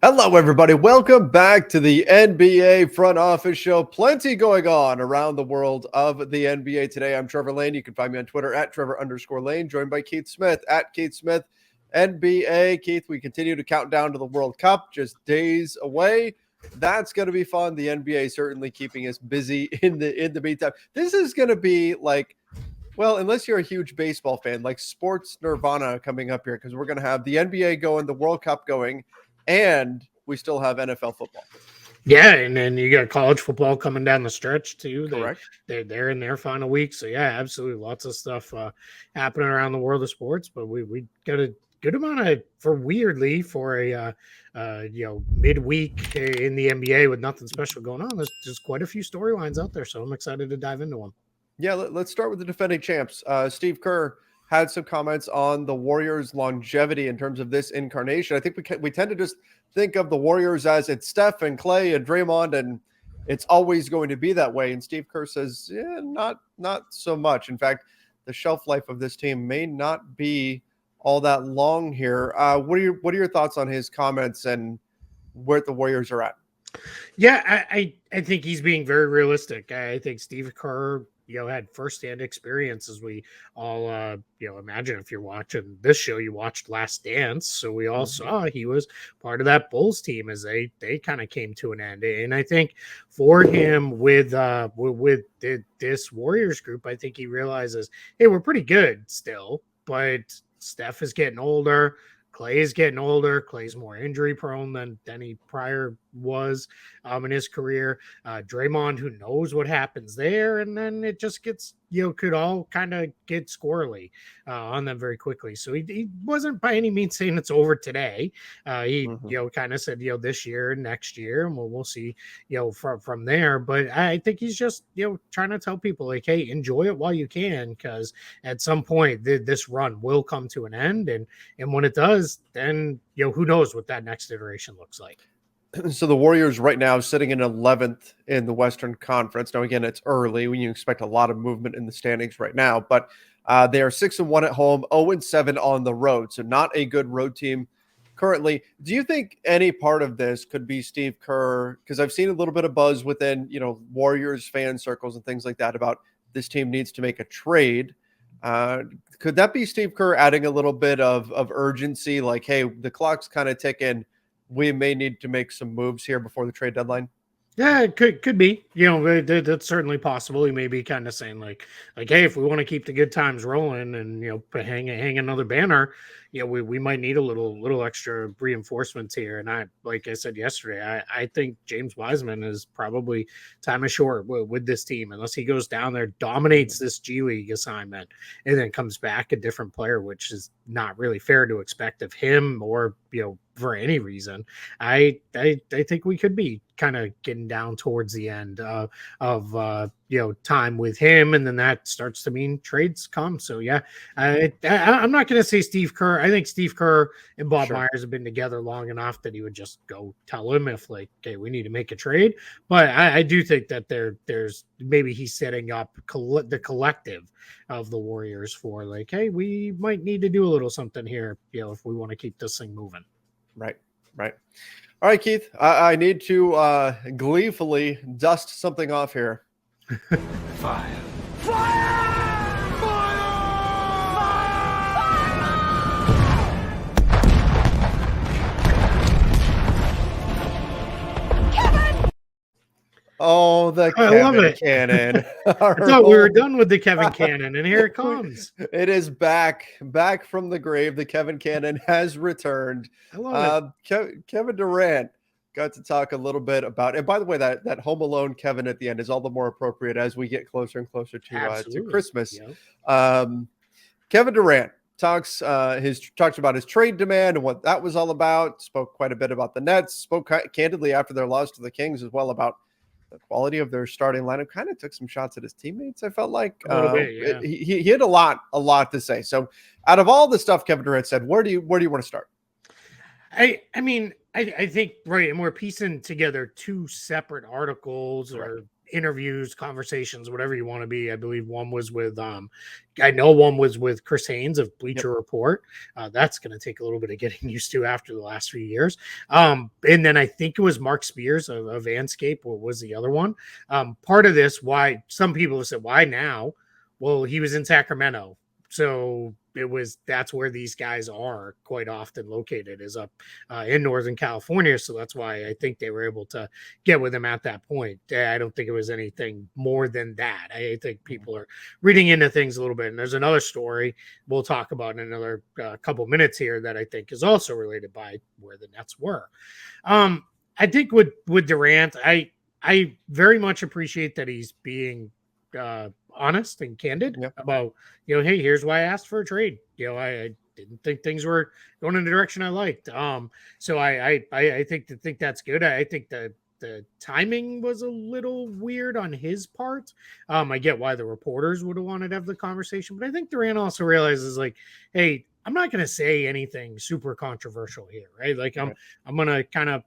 Hello, everybody. Welcome back to the NBA Front Office Show. Plenty going on around the world of the NBA today. I'm Trevor Lane. You can find me on Twitter at Trevor_Lane, joined by Keith Smith at Keith Smith NBA. Keith, we continue to count down to the World Cup, just days away. That's going to be fun. The NBA certainly keeping us busy in the meantime. This is going to be like, well, unless you're a huge baseball fan, like sports nirvana coming up here, because we're going to have the NBA going, the World Cup going, and we still have NFL football. Yeah, and then you got college football coming down the stretch too. Correct. They're in their final week, so yeah, absolutely, lots of stuff happening around the world of sports. But we got a good amount of for a midweek in the NBA with nothing special going on. There's just quite a few storylines out there, so I'm excited to dive into them. Yeah, let's start with the defending champs. Steve Kerr had some comments on the Warriors' longevity in terms of this incarnation. I think we tend to just think of the Warriors as it's Steph and Clay and Draymond, and it's always going to be that way. And Steve Kerr says, yeah, not so much. In fact, the shelf life of this team may not be all that long here. What are your thoughts on his comments and where the Warriors are at? Yeah, I think he's being very realistic. I think Steve Kerr, had firsthand experience, as we all, imagine if you're watching this show, you watched Last Dance. So we all saw he was part of that Bulls team as they kind of came to an end. And I think for him with this Warriors group, I think he realizes, hey, we're pretty good still, but Steph is getting older. Clay is getting older. Clay's more injury prone than he prior was in his career. Draymond, who knows what happens there, and then it just gets could all kind of get squirrely on them very quickly. So he wasn't by any means saying it's over today. He kind of said this year, next year, and we'll see from there. But I think he's just trying to tell people like, hey, enjoy it while you can, because at some point this run will come to an end, and when it does, then who knows what that next iteration looks like. So the Warriors right now sitting in 11th in the Western Conference. Now, again, it's early when you expect a lot of movement in the standings right now, but they are 6-1 at home, 0-7 on the road. So not a good road team currently. Do you think any part of this could be Steve Kerr? Because I've seen a little bit of buzz within, Warriors fan circles and things like that about this team needs to make a trade. Could that be Steve Kerr adding a little bit of urgency? Like, hey, the clock's kind of ticking. We may need to make some moves here before the trade deadline. Yeah, it could be. That's certainly possible. He may be kind of saying like, hey, if we want to keep the good times rolling and hang another banner, we might need a little extra reinforcements here. And like I said yesterday, I think James Wiseman is probably time is short with this team unless he goes down there, dominates this G League assignment, and then comes back a different player, which is not really fair to expect of him or for any reason. I think we could be kind of getting down towards the end of time with him, and then that starts to mean trades come. So yeah, I'm not going to say Steve Kerr. I think Steve Kerr and Bob Myers have been together long enough that he would just go tell him if like, okay, we need to make a trade. But I do think that there's maybe he's setting up the collective of the Warriors for like, hey, we might need to do a little something here, if we want to keep this thing moving. Right. All right, Keith, I need to gleefully dust something off here. Fire! Oh, the Kevin Cannon. I thought we were done with the Kevin Cannon, and here it comes. It is back from the grave. The Kevin Cannon has returned. I love it. Kevin Durant got to talk a little bit about, and by the way, that Home Alone Kevin at the end is all the more appropriate as we get closer and closer to Christmas. Yep. Kevin Durant talks about his trade demand and what that was all about. Spoke quite a bit about the Nets. Spoke candidly after their loss to the Kings as well about the quality of their starting lineup. Kind of took some shots at his teammates. I felt like he had a lot to say. So, out of all the stuff Kevin Durant said, where do you want to start? I mean, I think right, and we're piecing together two separate articles or interviews, conversations, whatever you want to be. I believe one was with I know one was with Chris Haynes of Bleacher Report. That's going to take a little bit of getting used to after the last few years. And then I think it was Mark Spears of Anscape, or was the other one. Part of this, why some people have said, why now? Well, he was in Sacramento. So that's where these guys are quite often located, is up in Northern California. So that's why I think they were able to get with him at that point. I don't think it was anything more than that. I think people are reading into things a little bit. And there's another story we'll talk about in another couple minutes here that I think is also related by where the Nets were. I think with Durant, I very much appreciate that he's being honest and candid about, hey, here's why I asked for a trade. I didn't think things were going in the direction I liked. So I think that's good. I think that the timing was a little weird on his part. I get why the reporters would have wanted to have the conversation, but I think Durant also realizes, like, hey, I'm not going to say anything super controversial here, right? Like I'm going to kind of,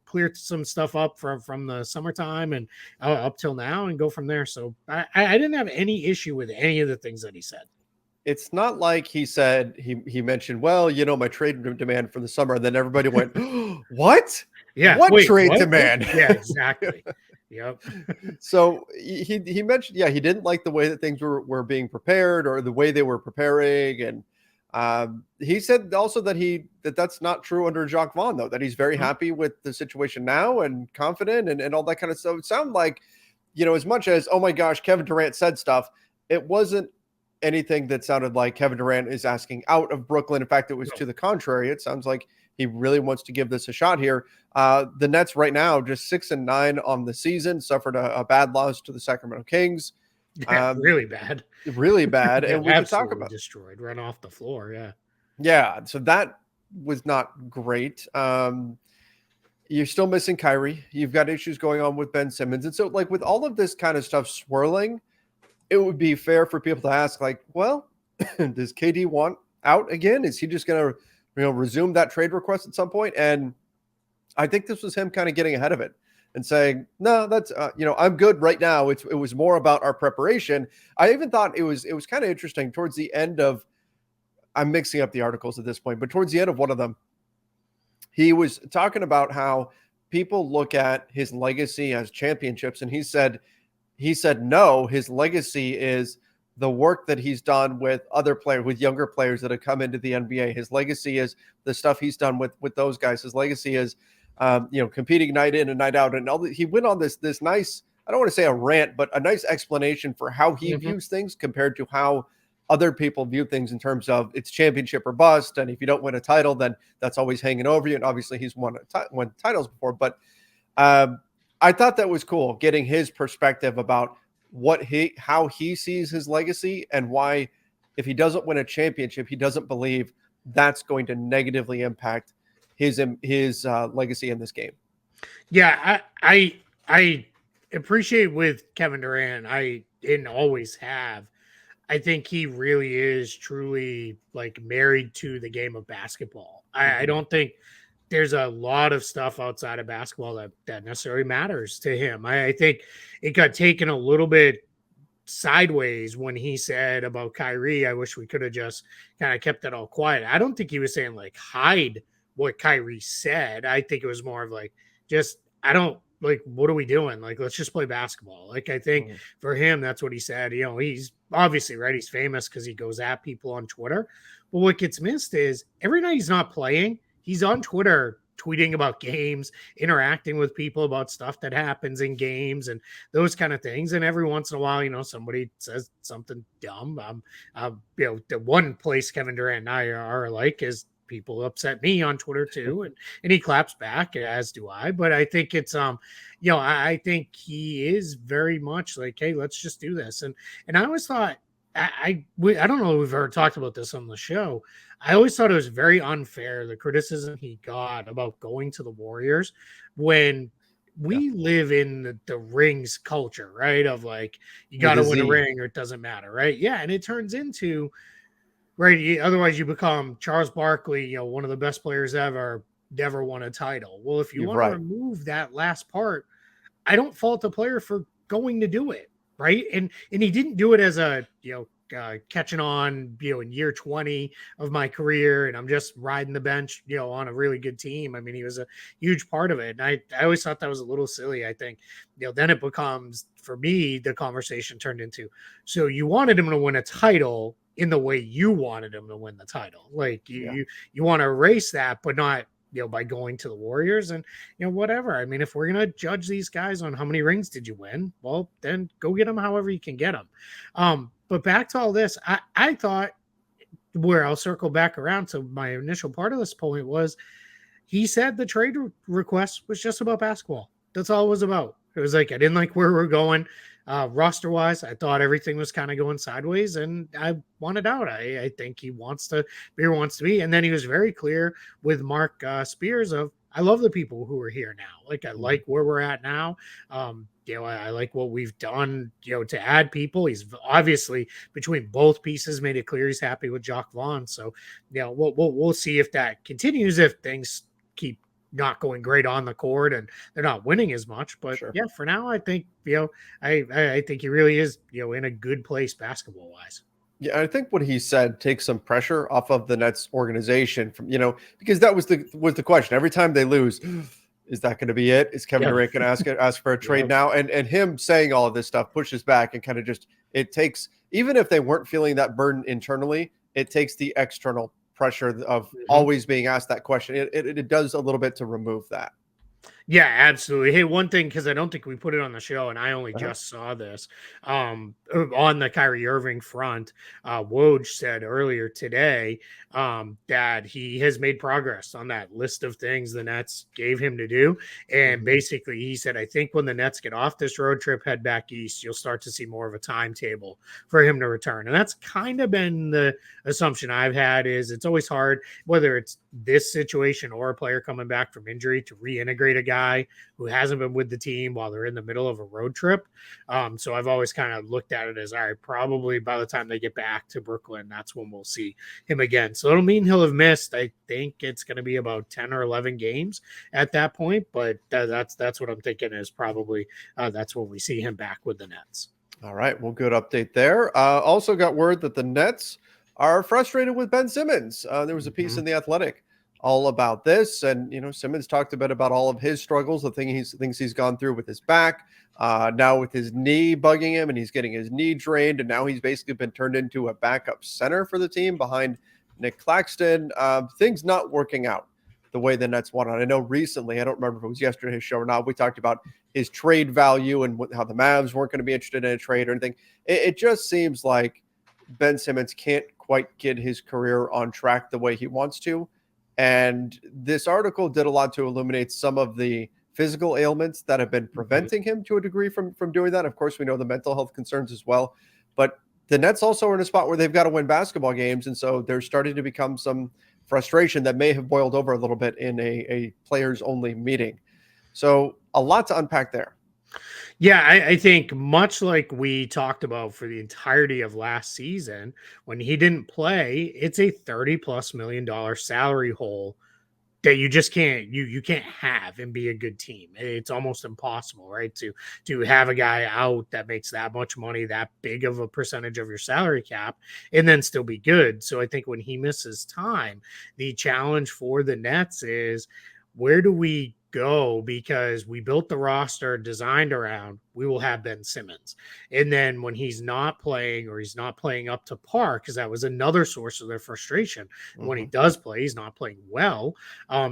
clear some stuff up from the summertime and up till now and go from there. So I didn't have any issue with any of the things that he said. It's not like he said, he mentioned, well, my trade demand for the summer. And then everybody went, what? Yeah. What trade demand? Yeah, exactly. Yep. So he mentioned, he didn't like the way that things were being prepared, or the way they were preparing. And he said also that that's not true under Jacques Vaughn, though, that he's very happy with the situation now and confident and all that kind of stuff. It sounded like, as much as, oh my gosh, Kevin Durant said stuff, it wasn't anything that sounded like Kevin Durant is asking out of Brooklyn. In fact, it was to the contrary. It sounds like he really wants to give this a shot here. The Nets right now, just 6-9 on the season, suffered a bad loss to the Sacramento Kings. Really bad. Really bad. And we could talk about destroyed, run off the floor. Yeah. Yeah. So that was not great. You're still missing Kyrie. You've got issues going on with Ben Simmons. And so, like, with all of this kind of stuff swirling, it would be fair for people to ask, like, well, does KD want out again? Is he just going to, resume that trade request at some point? And I think this was him kind of getting ahead of it and saying, no, that's, I'm good right now. It was more about our preparation. I even thought it was kind of interesting towards the end of, I'm mixing up the articles at this point, but towards the end of one of them, he was talking about how people look at his legacy as championships. And he said, no, his legacy is the work that he's done with other players, with younger players that have come into the NBA. His legacy is the stuff he's done with those guys. His legacy is, competing night in and night out. And he went on this nice, I don't want to say a rant, but a nice explanation for how he views things compared to how other people view things in terms of it's championship or bust. And if you don't win a title, then that's always hanging over you. And obviously he's won titles before, but I thought that was cool, getting his perspective about how he sees his legacy, and why, if he doesn't win a championship, he doesn't believe that's going to negatively impact his legacy in this game. Yeah, I appreciate with Kevin Durant. I didn't always have. I think he really is truly, like, married to the game of basketball. I don't think there's a lot of stuff outside of basketball that necessarily matters to him. I think it got taken a little bit sideways when he said about Kyrie, I wish we could have just kind of kept it all quiet. I don't think he was saying, like, hide what Kyrie said. I think it was more of like, what are we doing? Like, let's just play basketball. Like, I think for him, that's what he said. He's obviously, right, he's famous because he goes at people on Twitter. But what gets missed is every night he's not playing, he's on Twitter tweeting about games, interacting with people about stuff that happens in games and those kind of things. And every once in a while, somebody says something dumb. The one place Kevin Durant and I are alike is people upset me on Twitter too, and he claps back, as do I. But I think it's I think he is very much like, hey, let's just do this. And I always thought, I don't know if we've ever talked about this on the show. I always thought it was very unfair, the criticism he got about going to the Warriors, when we live in the rings culture, right? Of like, you got to win a ring or it doesn't matter, right? Yeah, and it turns into, right, otherwise you become Charles Barkley, one of the best players ever, never won a title. Well, if you want to remove that last part, I don't fault the player for going to do it, right? And he didn't do it as a, catching on, in year 20 of my career, and I'm just riding the bench, on a really good team. I mean, he was a huge part of it. And I always thought that was a little silly. I think, then it becomes, for me, the conversation turned into, so you wanted him to win a title in the way you wanted him to win the title. Like you want to erase that, but not, by going to the Warriors and, whatever. I mean, if we're going to judge these guys on how many rings did you win, well, then go get them however you can get them. But back to all this, I thought, where I'll circle back around to my initial part of this point, was he said the trade request was just about basketball. That's all it was about. It was like, I didn't like where we're going. Roster wise, I thought everything was kind of going sideways, and I wanted out. I think he wants to be where he wants to be. And then he was very clear with Mark Spears of, I love the people who are here now. Like, I like where we're at now. I like what we've done, to add people. He's obviously, between both pieces, made it clear he's happy with Jacques Vaughn. So, we'll see if that continues, if things keep not going great on the court and they're not winning as much. But Sure. for now, I think, I think he really is, in a good place basketball wise. Yeah, I think what he said takes some pressure off of the Nets organization from, because that was the question. Every time they lose, is that going to be it? Is Kevin Durant going to ask for a trade now? And him saying all of this stuff pushes back and kind of just, it takes, even if they weren't feeling that burden internally, it takes the external pressure of always being asked that question. It does a little bit to remove that. Yeah, absolutely. Hey, one thing, because I don't think we put it on the show, and I only just saw this on the Kyrie Irving front. Woj said earlier today that he has made progress on that list of things the Nets gave him to do. And basically, he said, I think when the Nets get off this road trip, head back east, you'll start to see more of a timetable for him to return. And that's kind of been the assumption I've had, is it's always hard, whether it's this situation or a player coming back from injury, to reintegrate a guy who hasn't been with the team while they're in the middle of a road trip. So I've always kind of looked at it as, all right, probably by the time they get back to Brooklyn, that's when we'll see him again. So it'll mean he'll have missed, I think it's going to be about 10 or 11 games at that point. But that's what I'm thinking is probably that's when we see him back with the Nets. All right. Well, good update there. Also got word that the Nets are frustrated with Ben Simmons. There was a piece in The Athletic all about this. And, Simmons talked a bit about all of his struggles, the things he's gone through with his back, now with his knee bugging him, and he's getting his knee drained. And now he's basically been turned into a backup center for the team behind Nick Claxton. Things not working out the way the Nets wanted. I know recently, I don't remember if it was yesterday's show or not, we talked about his trade value and how the Mavs weren't going to be interested in a trade or anything. It just seems like Ben Simmons can't quite get his career on track the way he wants to. And this article did a lot to illuminate some of the physical ailments that have been preventing him to a degree from doing that. Of course, we know the mental health concerns as well. But the Nets also are in a spot where they've got to win basketball games. And so there's starting to become some frustration that may have boiled over a little bit in a players-only meeting. So a lot to unpack there. Yeah, I think much like we talked about for the entirety of last season, when he didn't play, it's a $30+ million salary hole that you just can't you can't have and be a good team. It's almost impossible, right? To have a guy out that makes that much money, that big of a percentage of your salary cap, and then still be good. So I think when he misses time, the challenge for the Nets is, where do we go? Because we built the roster designed around, we will have Ben Simmons. And then when he's not playing, or he's not playing up to par, because that was another source of their frustration. When he does play, he's not playing well,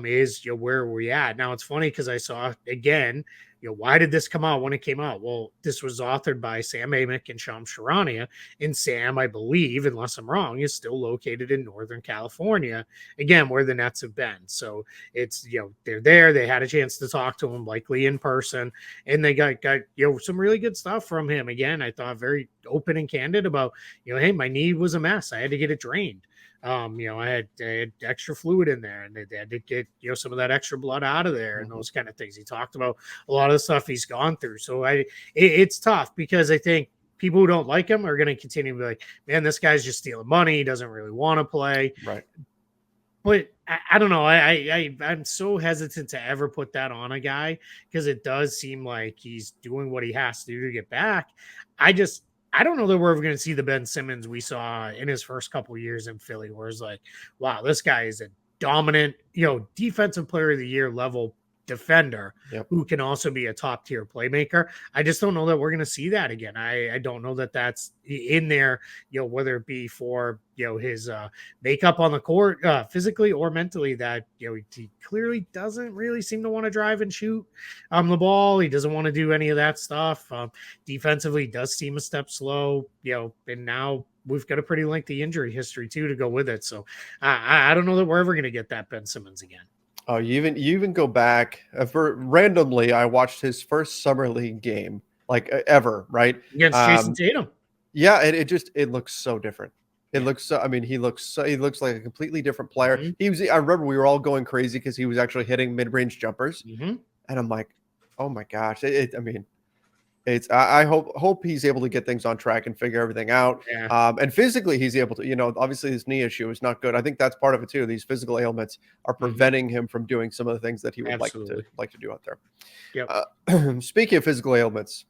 is where are we at? Now, it's funny because I saw, again, why did this come out when it came out? Well, this was authored by Sam Amick and Shams Charania. And Sam, I believe, unless I'm wrong, is still located in Northern California, again, where the Nets have been. So it's, they're there. They had a chance to talk to him, likely in person, and they got some really good stuff from him. Again, I thought very open and candid about, hey, my knee was a mess. I had to get it drained. I had extra fluid in there, and they had to get, some of that extra blood out of there and those kind of things. He talked about a lot of the stuff he's gone through. So it's tough, because I think people who don't like him are going to continue to be like, man, this guy's just stealing money. He doesn't really want to play. Right. But I don't know. I'm so hesitant to ever put that on a guy because it does seem like he's doing what he has to do to get back. I don't know that we're ever going to see the Ben Simmons we saw in his first couple of years in Philly, where it's like, wow, this guy is a dominant, defensive player of the year level defender who can also be a top tier playmaker. I just don't know that we're going to see that again. I don't know that that's in there, whether it be for, his makeup on the court physically or mentally, that, he clearly doesn't really seem to want to drive and shoot the ball. He doesn't want to do any of that stuff. Defensively does seem a step slow, and now we've got a pretty lengthy injury history too to go with it. So I don't know that we're ever going to get that Ben Simmons again. Oh, you even go back randomly. I watched his first summer league game, ever, right? Against Jason Tatum. Yeah, it looks so different. It looks so. I mean, he looks like a completely different player. Mm-hmm. I remember we were all going crazy because he was actually hitting mid-range jumpers, and I'm like, oh my gosh. I hope he's able to get things on track and figure everything out. Yeah. And physically, he's able to. Obviously, his knee issue is not good. I think that's part of it too. These physical ailments are preventing him from doing some of the things that he would like to do out there. Yep. Speaking of physical ailments,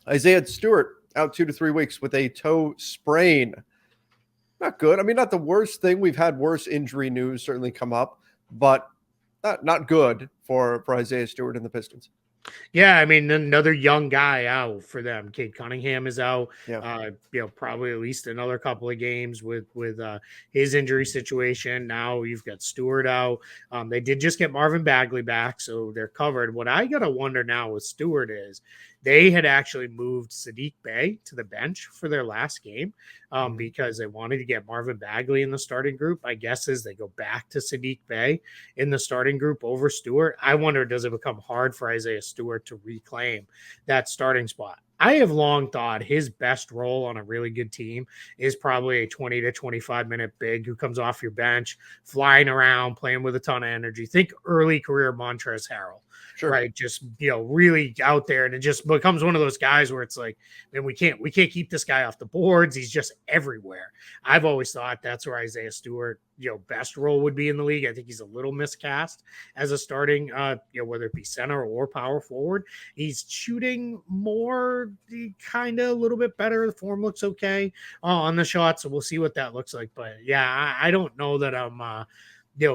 Isaiah Stewart out 2 to 3 weeks with a toe sprain. Not good. I mean, not the worst thing. We've had worse injury news certainly come up, but not good for Isaiah Stewart and the Pistons. Yeah, I mean, another young guy out for them. Cade Cunningham is out. Yeah. Probably at least another couple of games with his injury situation. Now you've got Stewart out. They did just get Marvin Bagley back, so they're covered. What I gotta wonder now with Stewart is they had actually moved Saddiq Bey to the bench for their last game because they wanted to get Marvin Bagley in the starting group. I guess as they go back to Saddiq Bey in the starting group over Stewart. I wonder, does it become hard for Isaiah Stewart to reclaim that starting spot? I have long thought his best role on a really good team is probably a 20 to 25 minute big who comes off your bench, flying around, playing with a ton of energy. Think early career Montrezl Harrell. Sure. Right. Just, really out there. And it just becomes one of those guys where it's like, man, we can't keep this guy off the boards. He's just everywhere. I've always thought that's where Isaiah Stewart, best role would be in the league. I think he's a little miscast as a starting, whether it be center or power forward. He's shooting more, kind of a little bit better. The form looks okay on the shot. So we'll see what that looks like. But yeah, I don't know that I'm,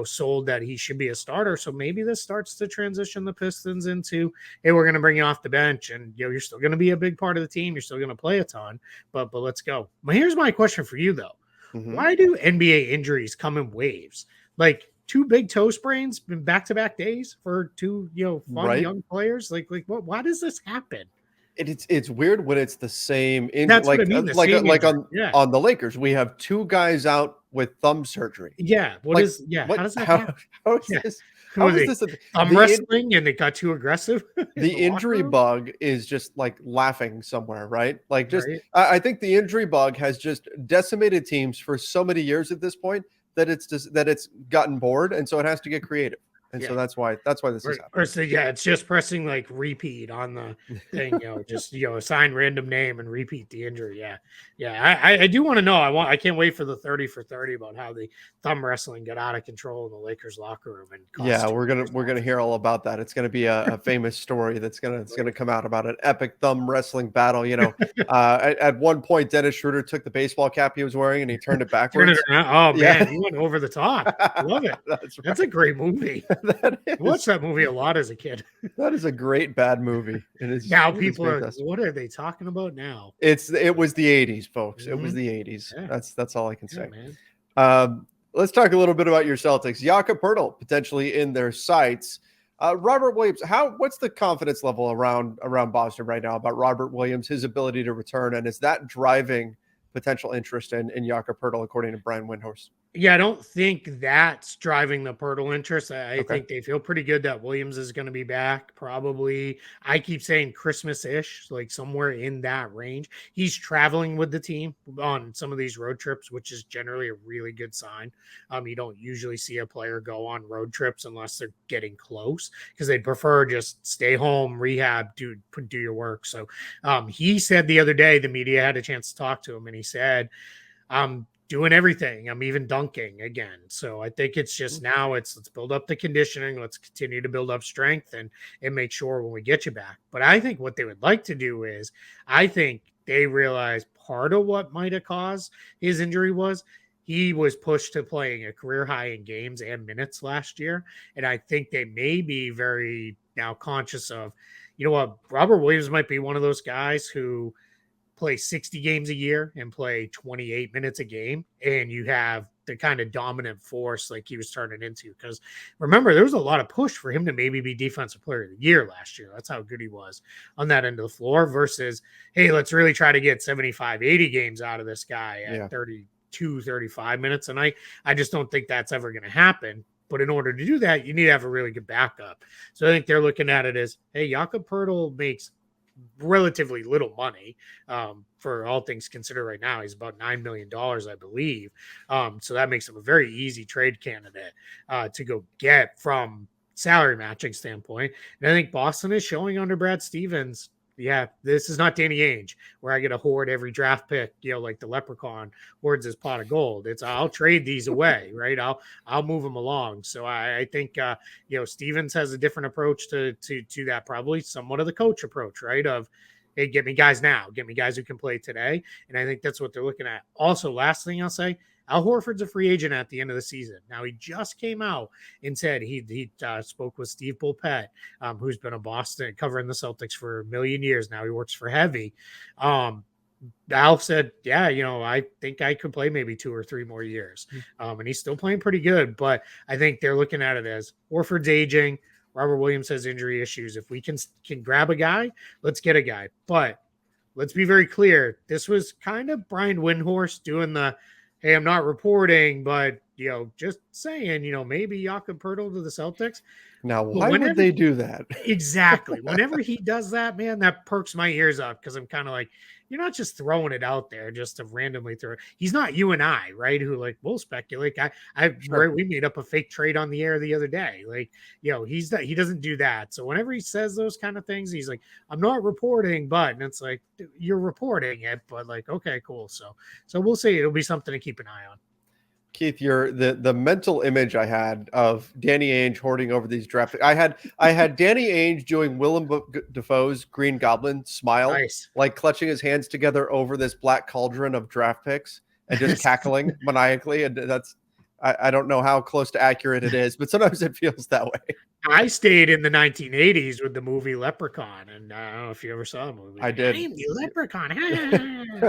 sold that he should be a starter. So maybe this starts to transition the Pistons into, hey, we're going to bring you off the bench and, you're still going to be a big part of the team. You're still going to play a ton, but let's go. But here's my question for you though. Mm-hmm. Why do NBA injuries come in waves? Like 2 big toe sprains in back-to-back days for 2, fun young players. Like what? Why does this happen? It's weird when it's the same injury. That's what I mean. On the Lakers, we have 2 guys out with thumb surgery. Yeah. How does that happen? How is this? How is this? I'm wrestling and they got too aggressive. The injury bug is just laughing somewhere, right? Right. I think the injury bug has just decimated teams for so many years at this point that it's gotten bored, and so it has to get creative. And so that's why this is happening. Or so, it's just pressing repeat on the thing, just assign random name and repeat the injury. Yeah. I do want to know. I can't wait for the 30 for 30 about how the thumb wrestling got out of control in the Lakers locker room. And we're gonna hear all about that. It's gonna be a famous story that's gonna come out about an epic thumb wrestling battle. At one point, Dennis Schroeder took the baseball cap he was wearing and he turned it backwards. Oh man, he went over the top. Love it. That's a great movie. I watched that movie a lot as a kid. That is a great bad movie. Now people are, what are they talking about now? It was the 80s, folks. Mm-hmm. It was the 80s. Yeah. That's all I can say. Man. Let's talk a little bit about your Celtics. Poeltl potentially in their sights. Robert Williams, what's the confidence level around Boston right now about Robert Williams, his ability to return, and is that driving potential interest in Poeltl according to Brian Windhorst? Yeah, I don't think that's driving the Poeltl interest. I think they feel pretty good that Williams is going to be back. Probably, I keep saying Christmas-ish, somewhere in that range. He's traveling with the team on some of these road trips, which is generally a really good sign. You don't usually see a player go on road trips unless they're getting close because they prefer just stay home, rehab, do your work. So he said the other day, the media had a chance to talk to him, and he said, doing everything. I'm even dunking again. So I think it's just now let's build up the conditioning. Let's continue to build up strength and make sure when we get you back. But I think what they would like to do is I think they realize part of what might have caused his injury was he was pushed to playing a career high in games and minutes last year. And I think they may be very now conscious of, you know what, Robert Williams might be one of those guys who play 60 games a year and play 28 minutes a game, and you have the kind of dominant force like he was turning into. Because remember, there was a lot of push for him to maybe be defensive player of the year last year. That's how good he was on that end of the floor versus, hey, let's really try to get 75, 80 games out of this guy at 32, 35 minutes a night. I just don't think that's ever going to happen. But in order to do that, you need to have a really good backup. So I think they're looking at it as, hey, Jakob Poeltl makes relatively little money for all things considered right now. He's about $9 million, I believe. So that makes him a very easy trade candidate to go get from salary matching standpoint. And I think Boston is showing under Brad Stevens, yeah, this is not Danny Ainge where I get to hoard every draft pick, you know, like the leprechaun hoards his pot of gold. It's I'll trade these away, right? I'll move them along. So I think you know, Stevens has a different approach to that, probably somewhat of the coach approach, right? Of hey, get me guys now, get me guys who can play today. And I think that's what they're looking at. Also, last thing I'll say, Al Horford's a free agent at the end of the season. Now, he just came out and said he spoke with Steve Bulpett, who's been a Boston covering the Celtics for a million years now. He works for Heavy. Al said, yeah, you know, I think I could play maybe 2 or 3 more years. And he's still playing pretty good. But I think they're looking at it as Horford's aging. Robert Williams has injury issues. If we can grab a guy, let's get a guy. But let's be very clear. This was kind of Brian Windhorst doing the, hey, I'm not reporting, but, you know, just saying, you know, maybe Jakob Poeltl to the Celtics. Now, why would they do that? Exactly. Whenever he does that, man, that perks my ears up because I'm kind of like, you're not just throwing it out there just to randomly throw it. He's not you and I, right? Who like, we'll speculate. We made up a fake trade on the air the other day. Like, you know, he doesn't do that. So whenever he says those kind of things, he's like, I'm not reporting, but, and it's like, you're reporting it, but like, okay, cool. So we'll see. It'll be something to keep an eye on. Keith, the mental image I had of Danny Ainge hoarding over these draft. I had Danny Ainge doing Willem Dafoe's Green Goblin smile, Nice. like clutching his hands together over this black cauldron of draft picks and just cackling maniacally. And that's I don't know how close to accurate it is, but sometimes it feels that way. I stayed in the 1980s with the movie Leprechaun, and I don't know if you ever saw the movie. I did. I am the Leprechaun.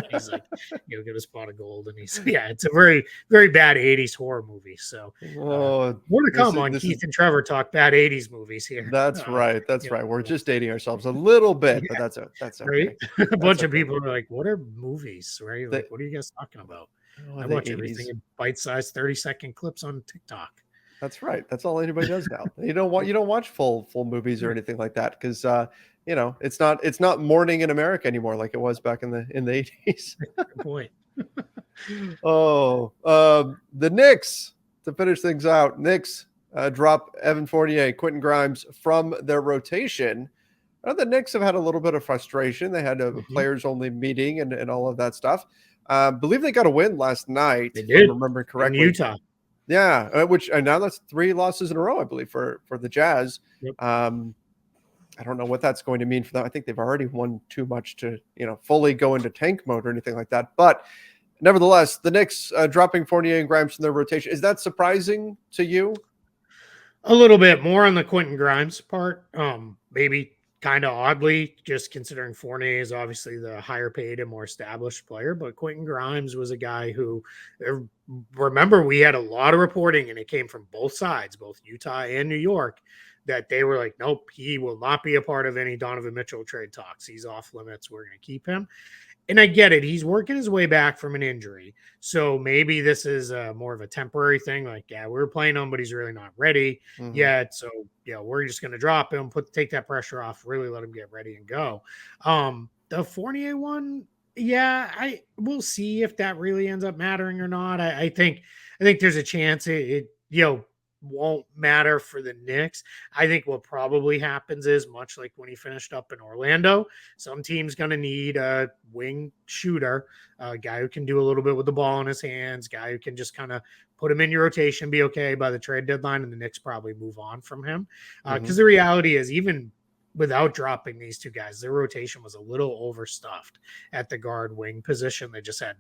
He's like, you know, get a spot of gold, and he's it's a very, very bad 80s horror movie. So more to come on Keith and Trevor talk bad 80s movies here. That's right. That's right. We're just dating ourselves a little bit, but that's okay. Right? A bunch of people are like, "What are movies?" Right? Like, what are you guys talking about? I watch everything in bite-sized 30-second clips on TikTok. That's right. That's all anybody does now. You don't watch full movies or anything like that because you know, it's not morning in America anymore like it was back in the 80s. Good point. The Knicks, to finish things out. Knicks drop Evan Fournier, Quentin Grimes from their rotation. The Knicks have had a little bit of frustration. They had a players only meeting and all of that stuff. Believe they got a win last night. They did. If I remember correctly. In Utah. Yeah, and now that's 3 losses in a row, I believe, for the Jazz. Yep. I don't know what that's going to mean for them. I think they've already won too much to, you know, fully go into tank mode or anything like that. But nevertheless, the Knicks dropping Fournier and Grimes from their rotation. Is that surprising to you? A little bit more on the Quentin Grimes part. Maybe kind of oddly, just considering Fournier is obviously the higher paid and more established player, but Quentin Grimes was a guy who, remember, we had a lot of reporting and it came from both sides, both Utah and New York, that they were like, nope, he will not be a part of any Donovan Mitchell trade talks. He's off limits. We're going to keep him. And I get it. He's working his way back from an injury. So maybe this is more of a temporary thing. Like, yeah, we're playing him, but he's really not ready yet. So, yeah, we're just going to drop him, take that pressure off, really let him get ready and go. The Fournier one, yeah, we'll see if that really ends up mattering or not. I think there's a chance it you know, won't matter for the Knicks. I think what probably happens is, much like when he finished up in Orlando, some team's going to need a wing shooter, a guy who can do a little bit with the ball in his hands, guy who can just kind of put him in your rotation, be okay by the trade deadline, and the Knicks probably move on from him. Because the reality is, even without dropping these two guys, their rotation was a little overstuffed at the guard wing position. They just had,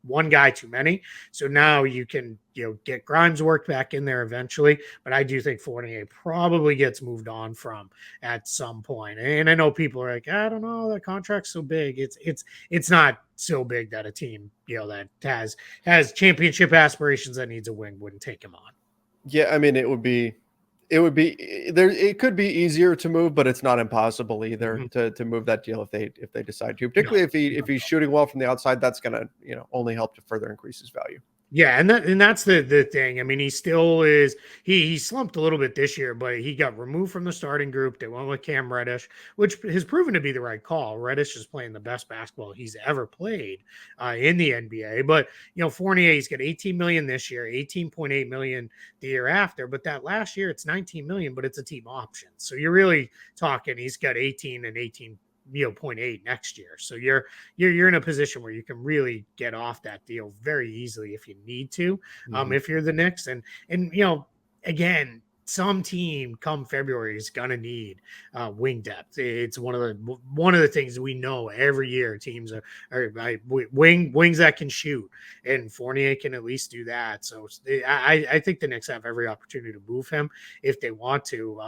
one guy too many. So now you can, get Grimes worked back in there eventually. But I do think Fournier probably gets moved on from at some point. And I know people are like, I don't know, that contract's so big. It's not so big that a team, that has championship aspirations that needs a wing wouldn't take him on. Yeah, I mean, it would be there. It could be easier to move, but it's not impossible either to move that deal if they decide to. Particularly if he's shooting well from the outside, that's gonna only help to further increase his value. Yeah, and that's the thing. I mean, he still is. He slumped a little bit this year, but he got removed from the starting group. They went with Cam Reddish, which has proven to be the right call. Reddish is playing the best basketball he's ever played in the NBA. But Fournier, he's got 18 million this year, 18.8 million the year after. But that last year, it's 19 million, but it's a team option. So you're really talking. He's got 18 and 18. 0.8 next year. So you're in a position where you can really get off that deal very easily if you need to, if you're the Knicks. And again, some team come February is gonna need wing depth. It's one of the things we know every year. Teams are wings that can shoot, and Fournier can at least do that. So I think the Knicks have every opportunity to move him if they want to.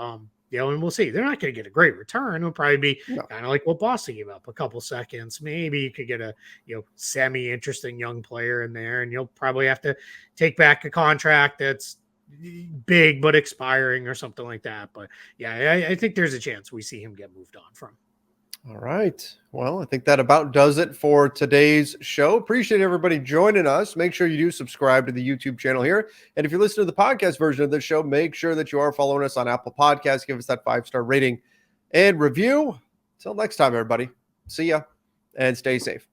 And we'll see. They're not going to get a great return. It'll probably be kind of like what Boston gave up, a couple seconds. Maybe you could get a semi-interesting young player in there, and you'll probably have to take back a contract that's big but expiring or something like that. But yeah, I think there's a chance we see him get moved on from. All right. Well, I think that about does it for today's show. Appreciate everybody joining us. Make sure you do subscribe to the YouTube channel here. And if you're listening to the podcast version of this show, make sure that you are following us on Apple Podcasts. Give us that 5-star rating and review. Until next time, everybody. See ya and stay safe.